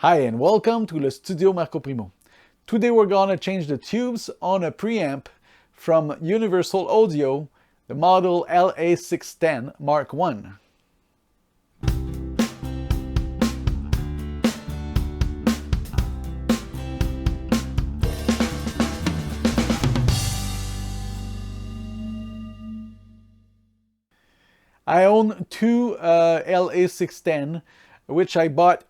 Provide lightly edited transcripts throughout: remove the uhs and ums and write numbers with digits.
Hi and welcome to the Studio Marco Primo. Today we're gonna change the tubes on a preamp from Universal Audio, the model LA-610 Mark I. I own two LA-610 which I bought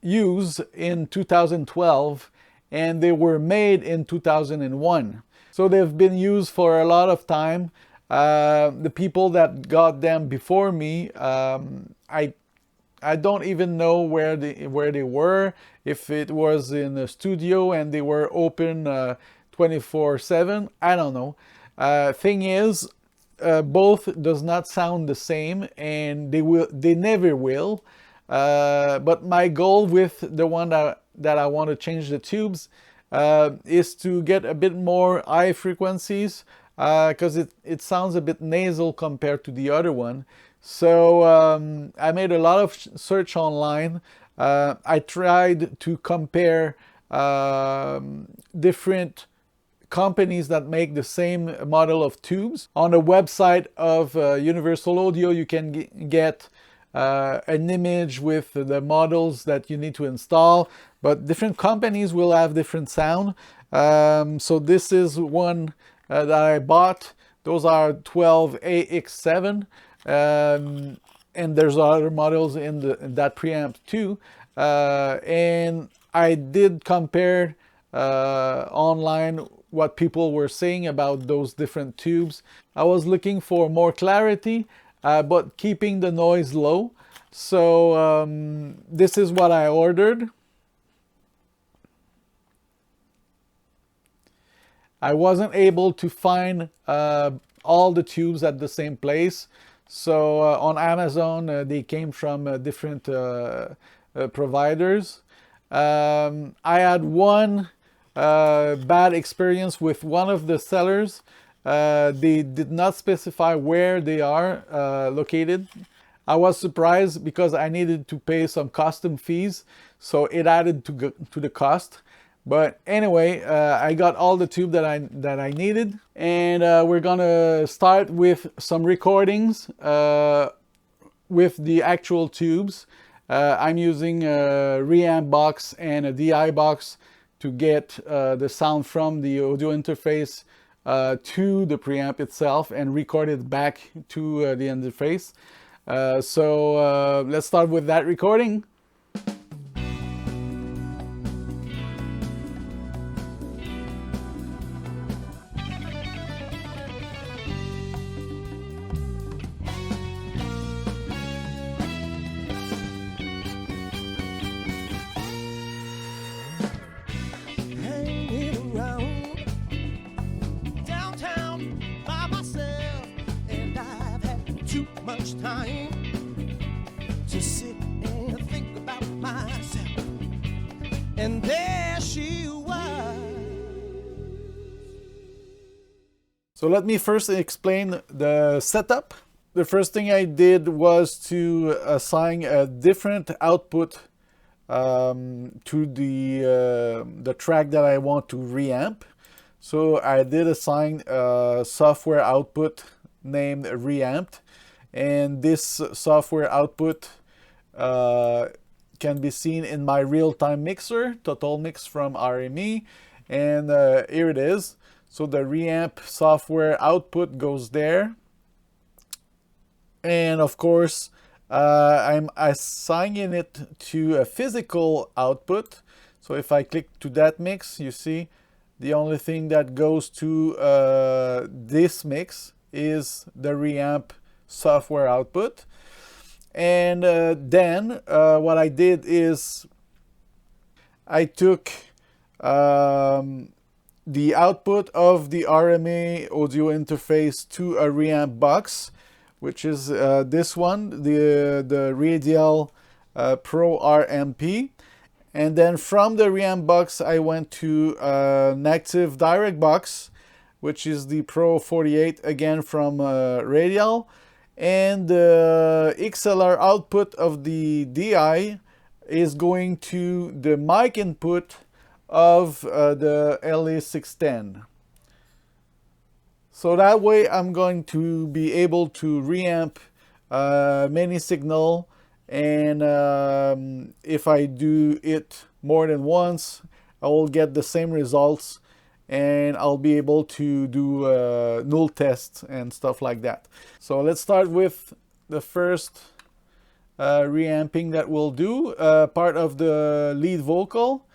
used in 2012 and they were made in 2001. So they've been used for a lot of time. The people that got them before me, I don't even know where they were, if it was in a studio and they were open 24/7. I don't know. Thing is, both does not sound the same, and they never will. But my goal with the one that I want to change the tubes is to get a bit more high frequencies, because it sounds a bit nasal compared to the other one. So I made a lot of search online. I tried to compare different companies that make the same model of tubes. On the website of Universal Audio, you can get an image with the models that you need to install, but different companies will have different sound. So this is one that I bought. Those are 12AX7, and there's other models in that preamp too. And I did compare online what people were saying about those different tubes. I was looking for more clarity, but keeping the noise low. So this is what I ordered. I wasn't able to find all the tubes at the same place. So on Amazon, they came from different providers. I had one bad experience with one of the sellers. They did not specify where they are located. I was surprised because I needed to pay some custom fees, so it added to the cost. But anyway, I got all the tube that I needed, and we're gonna start with some recordings with the actual tubes. I'm using a reamp box and a DI box to get the sound from the audio interface to the preamp itself and record it back to the interface. So let's start with that recording. Time to sit and think about myself, and there she was. So let me first explain the setup. The first thing I did was to assign a different output to the track that I want to reamp. So I did assign a software output named reamped. And this software output can be seen in my real-time mixer, Total Mix from RME. And here it is. So the reamp software output goes there. And of course, I'm assigning it to a physical output. So if I click to that mix, you see the only thing that goes to this mix is the reamp software output. And then what I did is I took the output of the RMA audio interface to a reamp box, which is this one, the Radial Pro RMP. And then from the reamp box I went to an active direct box, which is the Pro 48, again from Radial. And the XLR output of the DI is going to the mic input of the LA-610. So that way I'm going to be able to reamp many signal, and if I do it more than once, I will get the same results, and I'll be able to do null tests and stuff like that. So let's start with the first reamping that we'll do, part of the lead vocal.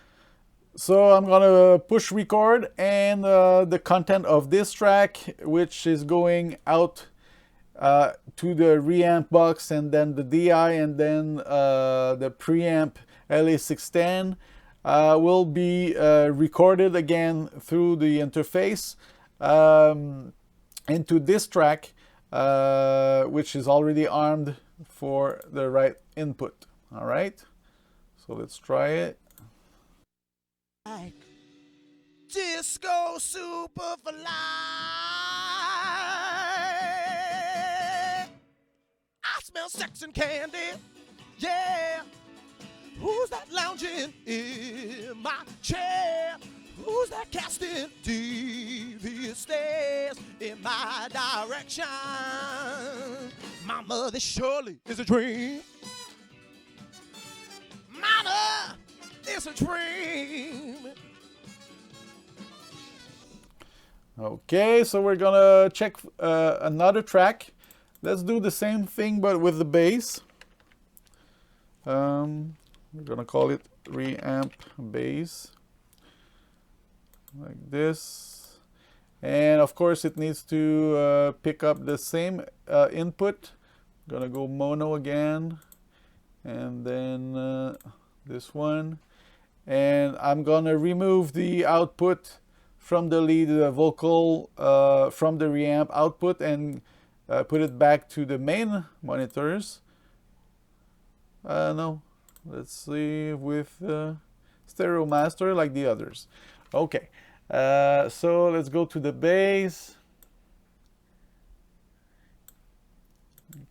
So I'm gonna push record, and the content of this track, which is going out to the reamp box, and then the DI, and then the preamp LA-610 will be recorded again through the interface into this track, which is already armed for the right input. All right, so let's try it. Like disco superfly, I smell sex and candy, yeah. Who's that lounging in my chair? Who's that casting devious stares in my direction? Mama, this surely is a dream. Mama, it's a dream. Okay, so we're gonna check another track. Let's do the same thing but with the bass. We're gonna call it reamp bass, like this. And of course it needs to pick up the same input. Gonna go mono again, and then this one. And I'm gonna remove the output from the lead vocal from the reamp output, and put it back to the main monitors. No, let's see, with stereo master like the others. Okay, so let's go to the bass.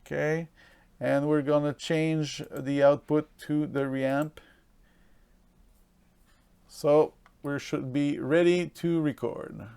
Okay, and we're gonna change the output to the reamp. So we should be ready to record.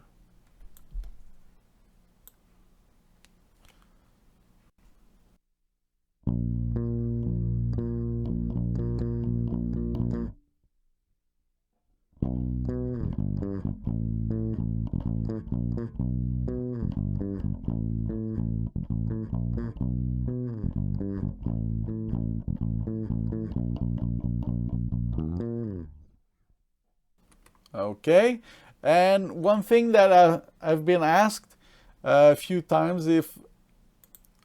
Okay, and one thing that I've been asked a few times, if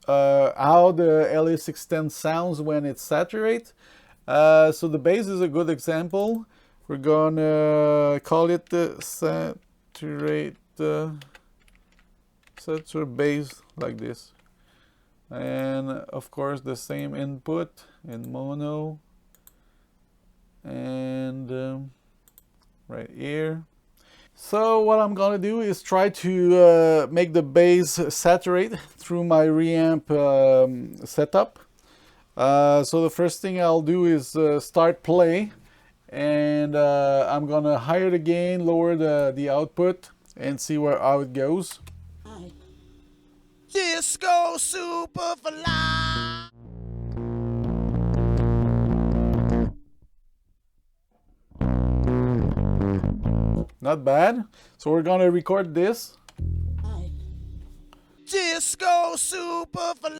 how the LA-610 sounds when it's saturate. So the bass is a good example. We're gonna call it the saturate bass, like this, and of course the same input in mono, and right here. So what I'm gonna do is try to make the bass saturate through my reamp setup. So the first thing I'll do is start play, and I'm gonna higher the gain, lower the output, and see how it goes. Disco superfly. Not bad. So we're gonna record this. Disco superfly.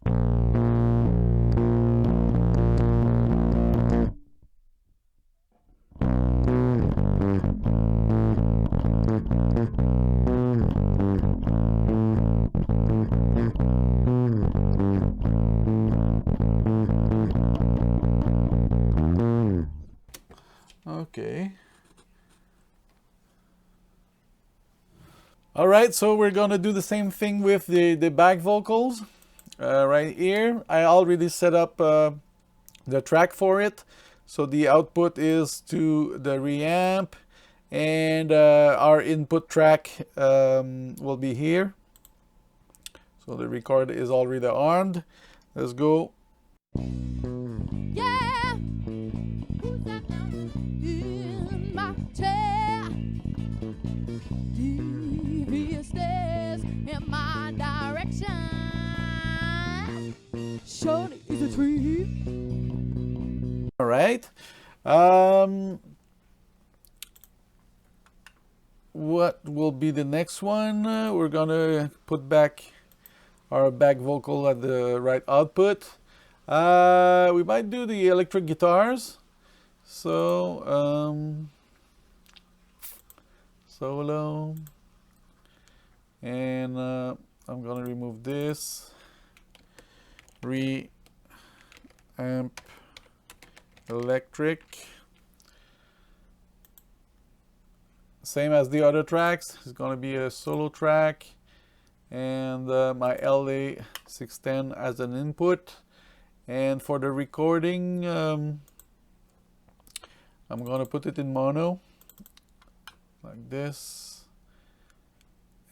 Okay. All right, so we're gonna do the same thing with the back vocals. Right here, I already set up the track for it. So the output is to the reamp, and our input track will be here. So the record is already armed. Let's go. Yeah. What will be the next one? We're gonna put back our back vocal at the right output. We might do the electric guitars. So, solo. And I'm gonna remove this. Reamp electric. Same as the other tracks. It's gonna be a solo track. And my LA-610 as an input. And for the recording, I'm gonna put it in mono like this,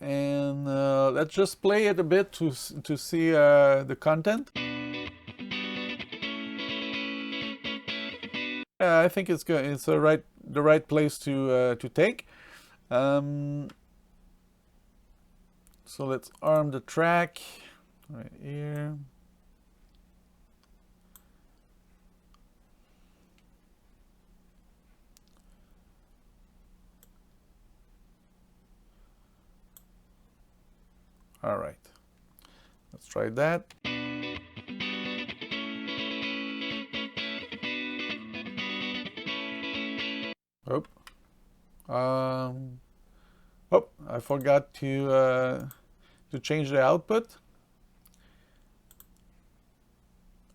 and let's just play it a bit to see the content. I think it's good. It's the right place to take. So let's arm the track right here. All right, let's try that. Oh, I forgot to change the output.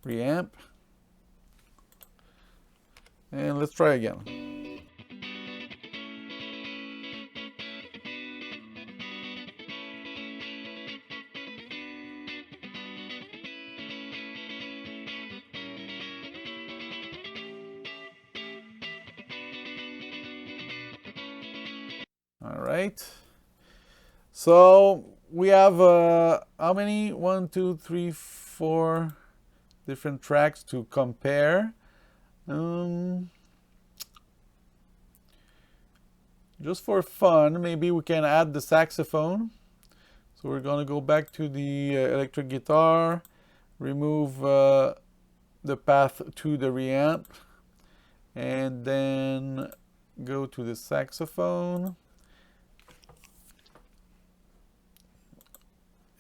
Reamp, and let's try again. All right, so we have how many? 1, 2, 3, 4 different tracks to compare. Just for fun, maybe we can add the saxophone. So we're gonna go back to the electric guitar, remove the path to the reamp, and then go to the saxophone.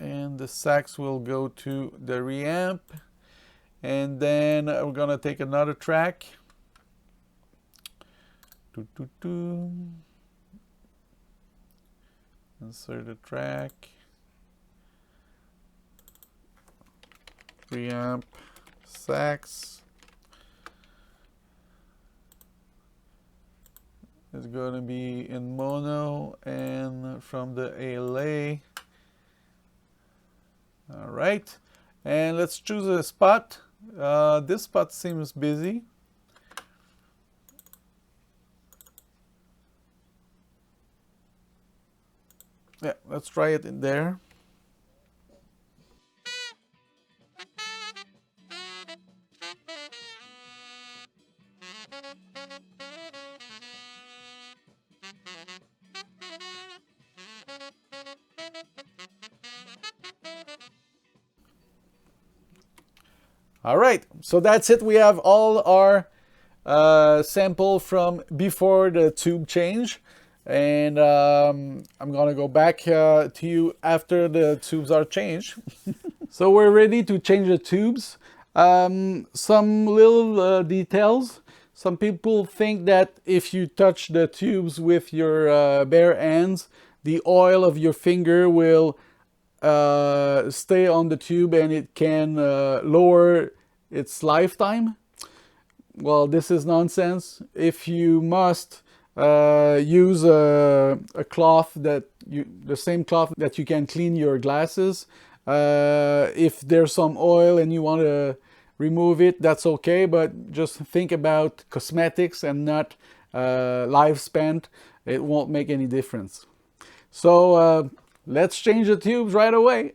And the sax will go to the reamp, and then we're gonna take another track. Insert the track, reamp, sax. It's gonna be in mono and from the LA. All right, and let's choose a spot. This spot seems busy. Yeah, let's try it in there. All right, so that's it. We have all our sample from before the tube change, and I'm gonna go back to you after the tubes are changed. So we're ready to change the tubes. Some little details. Some people think that if you touch the tubes with your bare hands, the oil of your finger will stay on the tube and it can lower its lifetime. Well, this is nonsense. If you must use a cloth the same cloth that you can clean your glasses. If there's some oil and you want to remove it, that's okay, but just think about cosmetics and not lifespan. It won't make any difference. So let's change the tubes right away.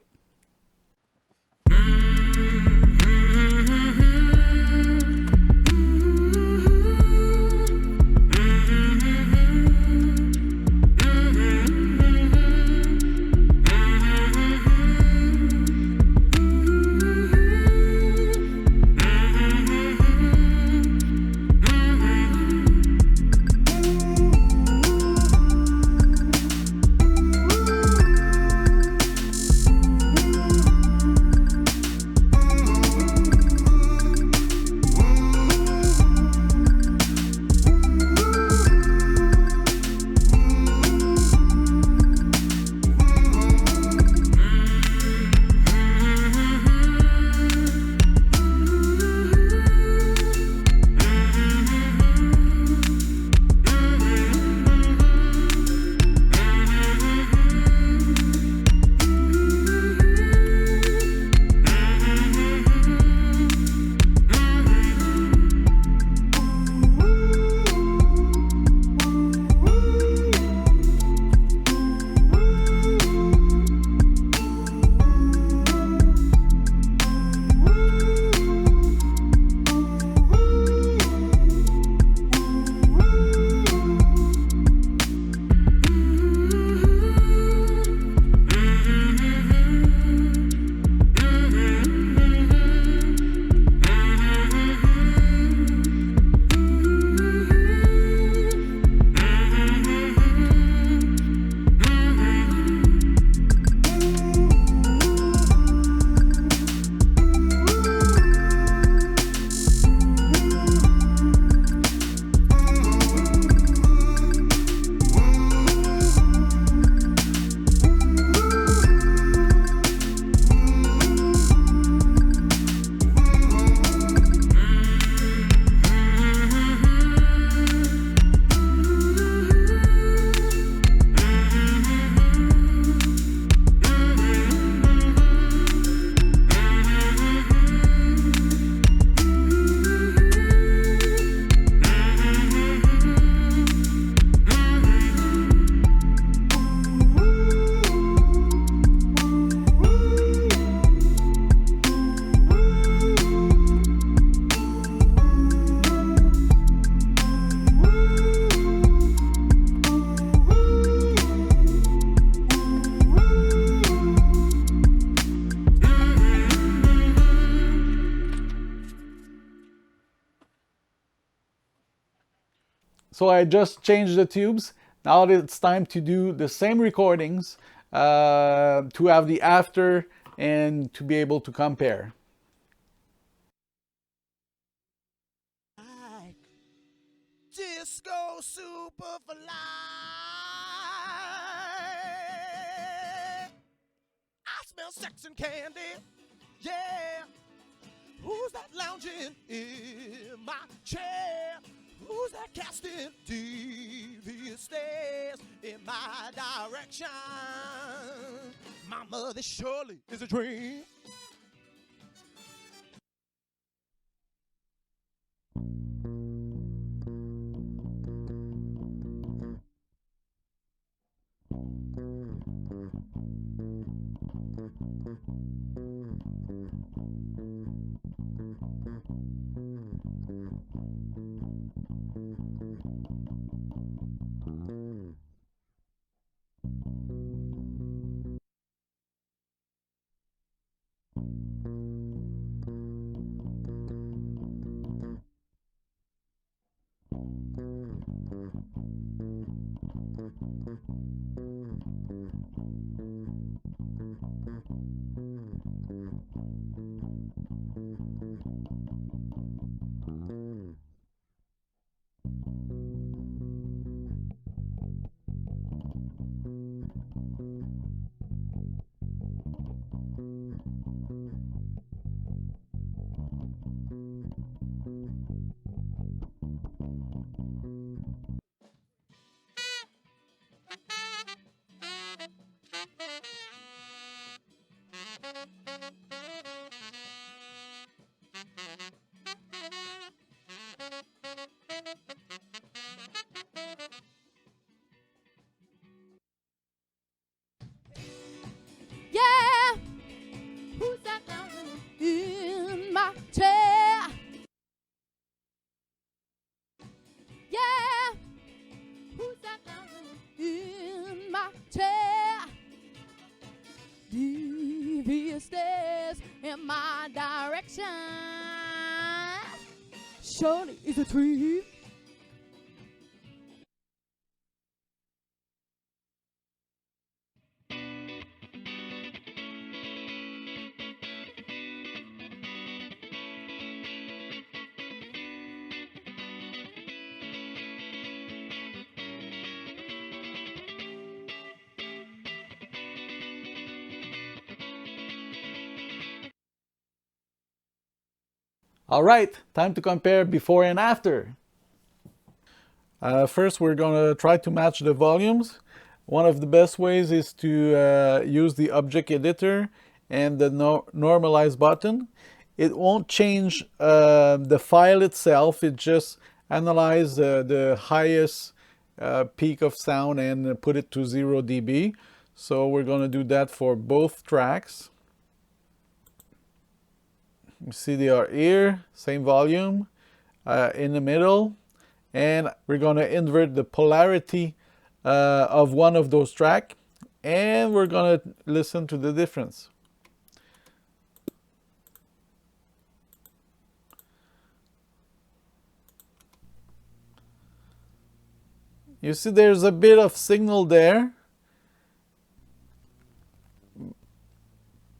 So I just changed the tubes. Now it's time to do the same recordings to have the after and to be able to compare. Disco Superfly. I smell sex and candy. Yeah. Who's that lounging in my chair? Who's that casting devious stares in my direction? Mama, this surely is a dream. Yeah, who's that lounging in my chair? Yeah, who's that lounging in my chair? Devious stares in my direction. Surely it's a dream. All right, time to compare before and after. First, we're going to try to match the volumes. One of the best ways is to use the object editor and the normalize button. It won't change the file itself, it just analyzes the highest peak of sound and put it to 0 dB. So we're going to do that for both tracks. You see they are here, same volume, in the middle, and we're going to invert the polarity of one of those tracks, and we're going to listen to the difference. You see there's a bit of signal there,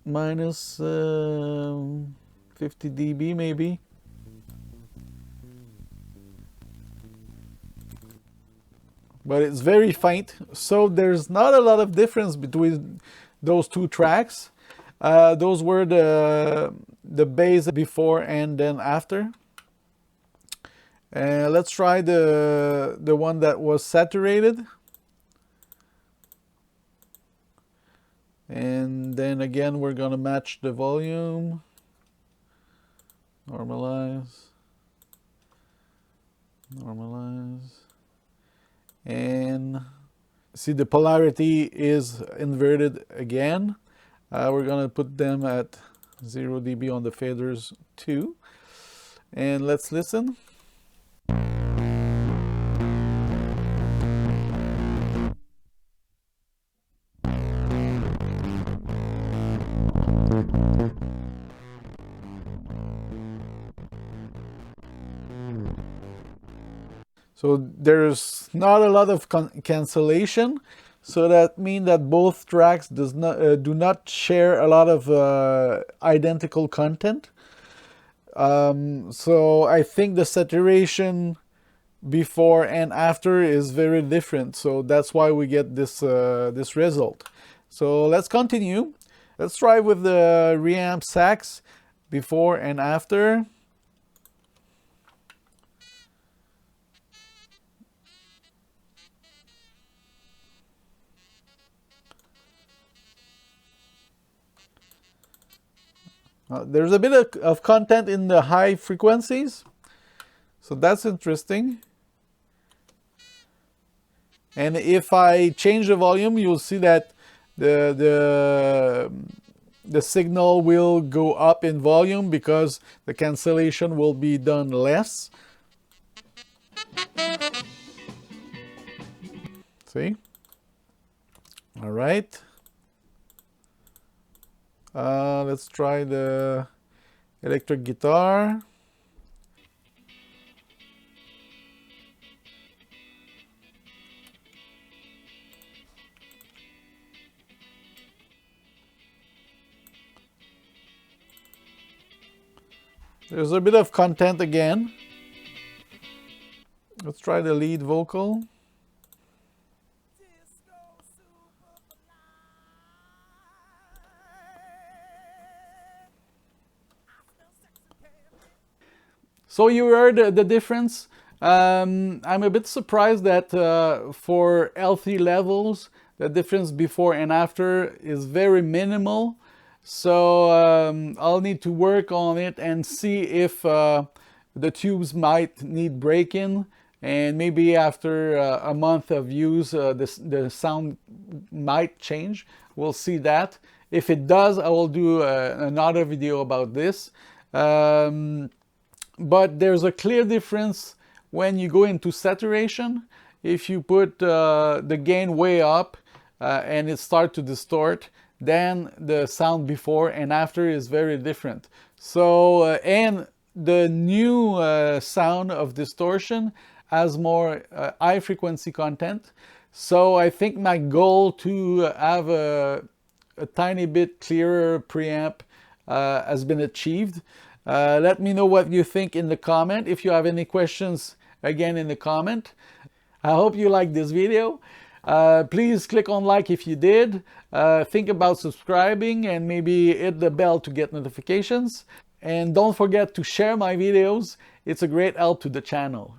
minus 50 dB maybe. But it's very faint, so there's not a lot of difference between those two tracks. Those were the bass before and then after. Let's try the one that was saturated. And then again, we're gonna match the volume. Normalize. Normalize. And see the polarity is inverted again. We're gonna put them at 0 dB on the faders too. And let's listen. So there's not a lot of cancellation. So that means that both tracks do not share a lot of identical content. So I think the saturation before and after is very different. So that's why we get this this result. So let's continue. Let's try with the reamp sax before and after. There's a bit of content in the high frequencies, so that's interesting. And if I change the volume, you'll see that the signal will go up in volume because the cancellation will be done less. See? All right. Let's try the electric guitar. There's a bit of content again. Let's try the lead vocal. So you heard the difference. I'm a bit surprised that for healthy levels, the difference before and after is very minimal. So I'll need to work on it and see if the tubes might need break-in, and maybe after a month of use, the sound might change. We'll see that. If it does, I will do another video about this. But there's a clear difference when you go into saturation. If you put the gain way up and it starts to distort, then the sound before and after is very different. So, and the new sound of distortion has more high frequency content. So I think my goal to have a tiny bit clearer preamp has been achieved. Let me know what you think in the comment. If you have any questions, again in the comment. I hope you liked this video. Please click on like if you did. Think about subscribing and maybe hit the bell to get notifications. And don't forget to share my videos. It's a great help to the channel.